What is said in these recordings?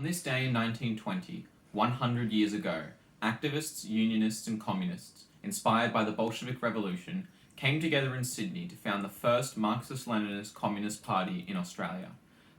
On this day in 1920, 100 years ago, activists, unionists, and communists, inspired by the Bolshevik Revolution, came together in Sydney to found the first Marxist-Leninist Communist Party in Australia.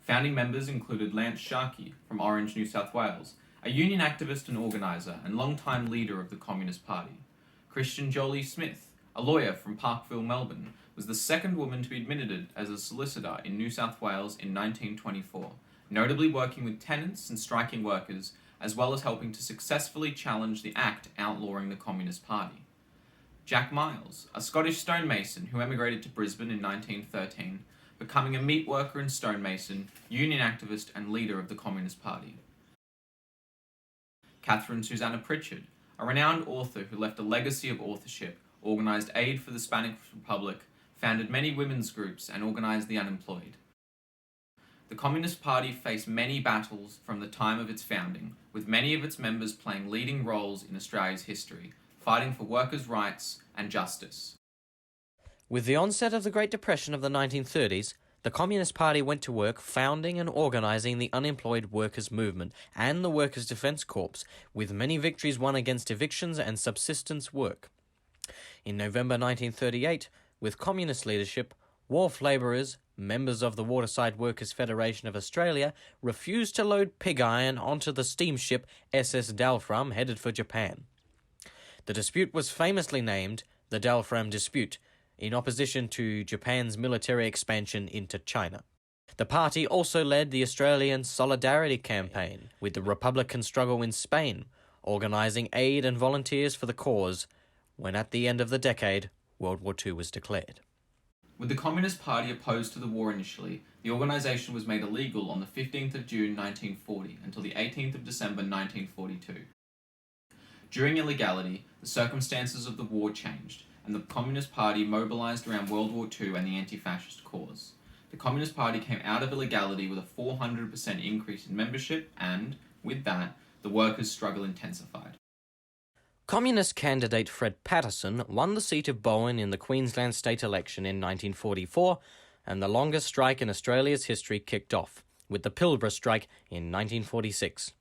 Founding members included Lance Sharkey from Orange, New South Wales, a union activist and organiser and long-time leader of the Communist Party. Christian Jolie Smith, a lawyer from Parkville, Melbourne, was the second woman to be admitted as a solicitor in New South Wales in 1924, notably working with tenants and striking workers, as well as helping to successfully challenge the Act outlawing the Communist Party. Jack Miles, a Scottish stonemason who emigrated to Brisbane in 1913, becoming a meat worker and stonemason, union activist and leader of the Communist Party. Catherine Susanna Pritchard, a renowned author who left a legacy of authorship, organised aid for the Spanish Republic, founded many women's groups and organised the unemployed. The Communist Party faced many battles from the time of its founding, with many of its members playing leading roles in Australia's history, fighting for workers' rights and justice. With the onset of the Great Depression of the 1930s, the Communist Party went to work founding and organising the unemployed workers' movement and the Workers' Defence Corps, with many victories won against evictions and subsistence work. In November 1938, with communist leadership, wharf labourers, members of the Waterside Workers' Federation of Australia, refused to load pig iron onto the steamship SS Dalfram headed for Japan. The dispute was famously named the Dalfram Dispute, in opposition to Japan's military expansion into China. The party also led the Australian Solidarity Campaign with the Republican struggle in Spain, organising aid and volunteers for the cause, when at the end of the decade, World War II was declared. With the Communist Party opposed to the war initially, the organisation was made illegal on the 15th of June 1940 until the 18th of December 1942. During illegality, the circumstances of the war changed, and the Communist Party mobilised around World War II and the anti-fascist cause. The Communist Party came out of illegality with a 400% increase in membership and, with that, the workers' struggle intensified. Communist candidate Fred Patterson won the seat of Bowen in the Queensland state election in 1944, and the longest strike in Australia's history kicked off, with the Pilbara strike in 1946.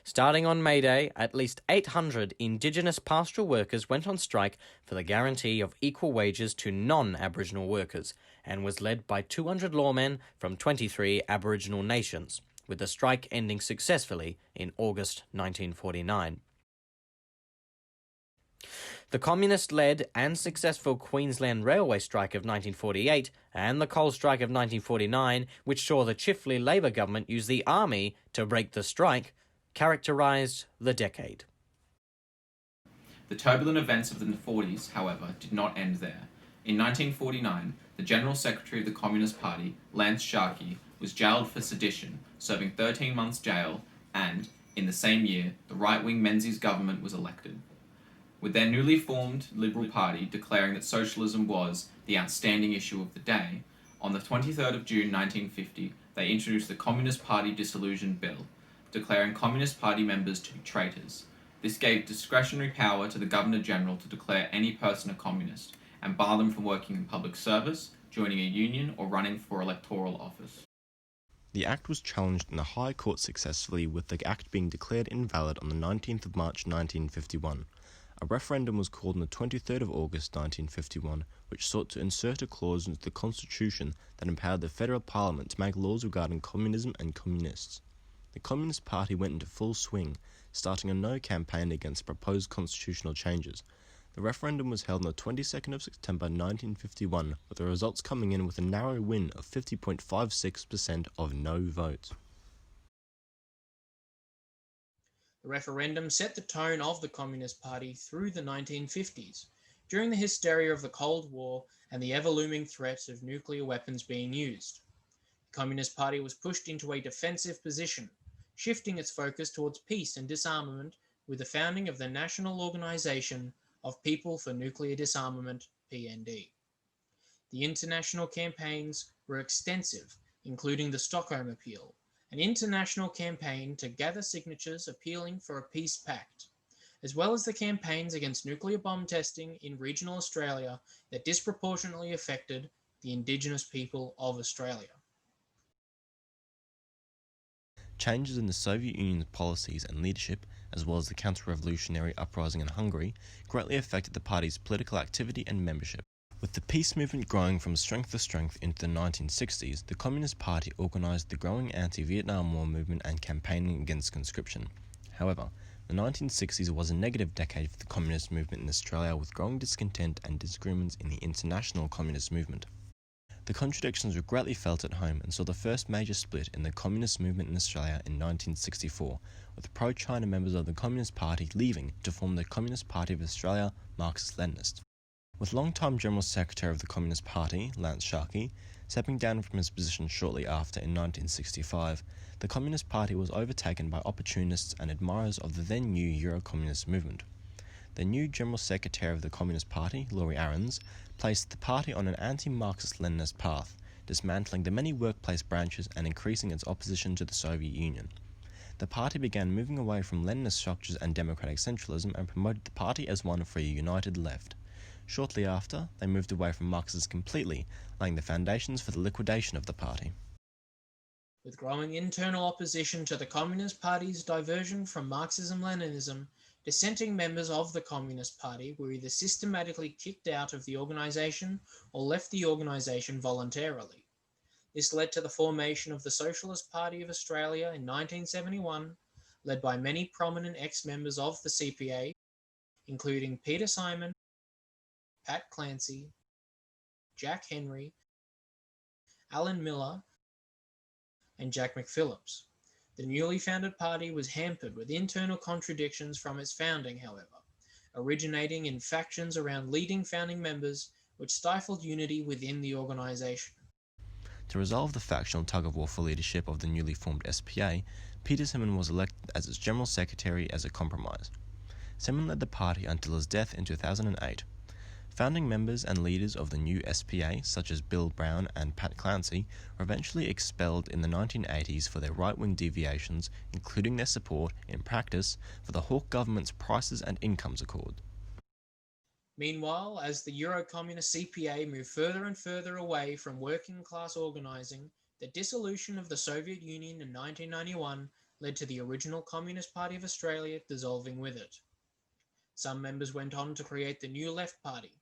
Starting on May Day, at least 800 Indigenous pastoral workers went on strike for the guarantee of equal wages to non-Aboriginal workers, and was led by 200 lawmen from 23 Aboriginal nations, with the strike ending successfully in August 1949. The communist-led and successful Queensland Railway strike of 1948 and the coal strike of 1949, which saw the Chifley Labor government use the army to break the strike, characterised the decade. The turbulent events of the 40s, however, did not end there. In 1949, the General Secretary of the Communist Party, Lance Sharkey, was jailed for sedition, serving 13 months jail, and, in the same year, the right-wing Menzies government was elected. With their newly formed Liberal Party declaring that socialism was the outstanding issue of the day, on the 23rd of June 1950, they introduced the Communist Party Dissolution Bill, declaring Communist Party members to be traitors. This gave discretionary power to the Governor-General to declare any person a communist, and bar them from working in public service, joining a union, or running for electoral office. The Act was challenged in the High Court successfully, with the Act being declared invalid on the 19th of March 1951. A referendum was called on the 23rd of August 1951, which sought to insert a clause into the Constitution that empowered the Federal Parliament to make laws regarding communism and communists. The Communist Party went into full swing, starting a no campaign against proposed constitutional changes. The referendum was held on the 22nd of September 1951, with the results coming in with a narrow win of 50.56% of no votes. The referendum set the tone of the Communist Party through the 1950s, during the hysteria of the Cold War and the ever-looming threat of nuclear weapons being used. The Communist Party was pushed into a defensive position, shifting its focus towards peace and disarmament with the founding of the National Organisation of People for Nuclear Disarmament, PND. The international campaigns were extensive, including the Stockholm Appeal, an international campaign to gather signatures appealing for a peace pact, as well as the campaigns against nuclear bomb testing in regional Australia that disproportionately affected the Indigenous people of Australia. changes in the Soviet Union's policies and leadership, as well as the counter-revolutionary uprising in Hungary, greatly affected the party's political activity and membership. With the peace movement growing from strength to strength into the 1960s, the Communist Party organised the growing anti-Vietnam War movement and campaigning against conscription. However, the 1960s was a negative decade for the communist movement in Australia, with growing discontent and disagreements in the international communist movement. The contradictions were greatly felt at home and saw the first major split in the communist movement in Australia in 1964, with pro-China members of the Communist Party leaving to form the Communist Party of Australia, Marxist-Leninist. With long-time General Secretary of the Communist Party, Lance Sharkey, stepping down from his position shortly after in 1965, the Communist Party was overtaken by opportunists and admirers of the then-new Euro-Communist movement. The new General Secretary of the Communist Party, Laurie Ahrens, placed the party on an anti-Marxist-Leninist path, dismantling the many workplace branches and increasing its opposition to the Soviet Union. The party began moving away from Leninist structures and democratic centralism and promoted the party as one for a united left. Shortly after, they moved away from Marxism completely, laying the foundations for the liquidation of the party. With growing internal opposition to the Communist Party's diversion from Marxism-Leninism, dissenting members of the Communist Party were either systematically kicked out of the organisation or left the organisation voluntarily. This led to the formation of the Socialist Party of Australia in 1971, led by many prominent ex-members of the CPA, including Peter Simon, Pat Clancy, Jack Henry, Alan Miller, and Jack McPhillips. The newly founded party was hampered with internal contradictions from its founding, however, originating in factions around leading founding members, which stifled unity within the organisation. To resolve the factional tug-of-war for leadership of the newly formed SPA, Peter Simon was elected as its General Secretary as a compromise. Simon led the party until his death in 2008. Founding members and leaders of the new SPA, such as Bill Brown and Pat Clancy, were eventually expelled in the 1980s for their right-wing deviations, including their support, in practice, for the Hawke government's Prices and Incomes Accord. Meanwhile, as the Euro-Communist CPA moved further and further away from working-class organising, the dissolution of the Soviet Union in 1991 led to the original Communist Party of Australia dissolving with it. Some members went on to create the New Left Party.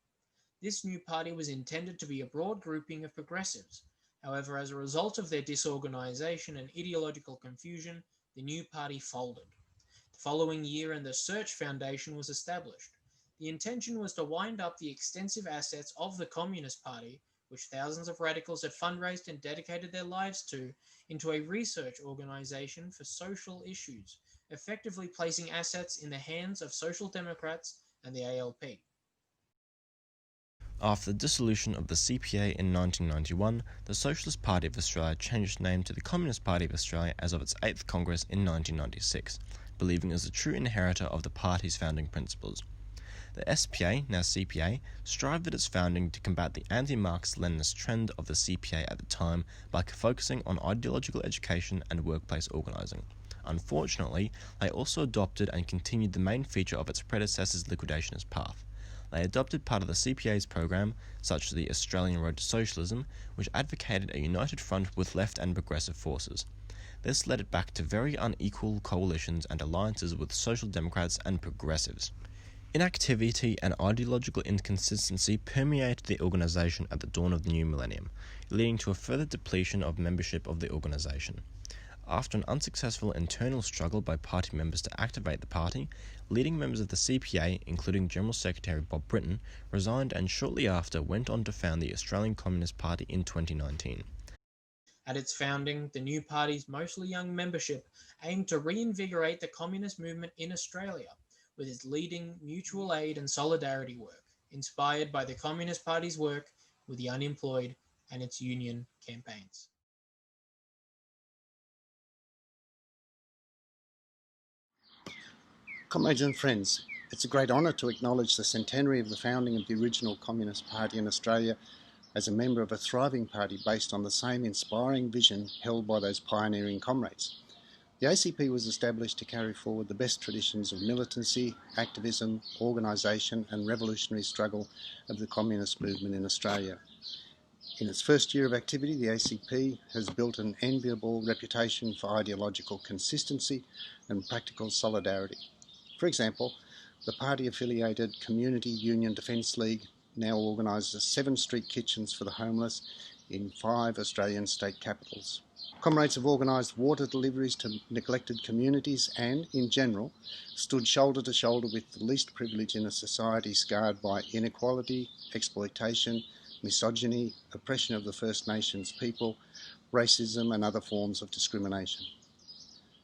This new party was intended to be a broad grouping of progressives. However, as a result of their disorganisation and ideological confusion, the new party folded. The following year, the Search Foundation was established. The intention was to wind up the extensive assets of the Communist Party, which thousands of radicals had fundraised and dedicated their lives to, into a research organisation for social issues, effectively placing assets in the hands of Social Democrats and the ALP. After the dissolution of the CPA in 1991, the Socialist Party of Australia changed name to the Communist Party of Australia as of its 8th Congress in 1996, believing it was the true inheritor of the party's founding principles. The SPA, now CPA, strived at its founding to combat the anti-Marxist-Leninist trend of the CPA at the time by focusing on ideological education and workplace organising. Unfortunately, they also adopted and continued the main feature of its predecessor's liquidationist path. They adopted part of the CPA's program, such as the Australian Road to Socialism, which advocated a united front with left and progressive forces. This led it back to very unequal coalitions and alliances with Social Democrats and progressives. Inactivity and ideological inconsistency permeated the organisation at the dawn of the new millennium, leading to a further depletion of membership of the organisation. After an unsuccessful internal struggle by party members to activate the party, leading members of the CPA, including General Secretary Bob Britton, resigned and shortly after went on to found the Australian Communist Party in 2019. At its founding, the new party's mostly young membership aimed to reinvigorate the communist movement in Australia with its leading mutual aid and solidarity work, inspired by the Communist Party's work with the unemployed and its union campaigns. Comrades and friends, it's a great honour to acknowledge the centenary of the founding of the original Communist Party in Australia as a member of a thriving party based on the same inspiring vision held by those pioneering comrades. The ACP was established to carry forward the best traditions of militancy, activism, organisation and revolutionary struggle of the communist movement in Australia. In its first year of activity, the ACP has built an enviable reputation for ideological consistency and practical solidarity. For example, the party-affiliated Community Union Defence League now organises 7 street kitchens for the homeless in 5 Australian state capitals. Comrades have organised water deliveries to neglected communities and, in general, stood shoulder to shoulder with the least privileged in a society scarred by inequality, exploitation, misogyny, oppression of the First Nations people, racism and other forms of discrimination.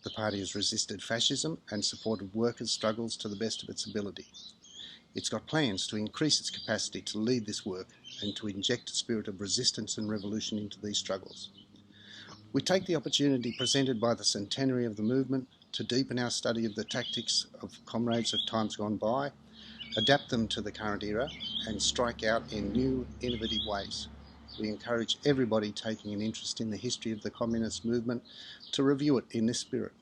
The party has resisted fascism and supported workers' struggles to the best of its ability. It's got plans to increase its capacity to lead this work and to inject a spirit of resistance and revolution into these struggles. We take the opportunity presented by the centenary of the movement to deepen our study of the tactics of comrades of times gone by, adapt them to the current era, and strike out in new, innovative ways. We encourage everybody taking an interest in the history of the communist movement to review it in this spirit.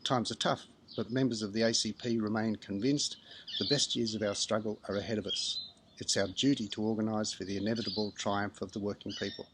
Times are tough, but members of the ACP remain convinced the best years of our struggle are ahead of us. It's our duty to organise for the inevitable triumph of the working people.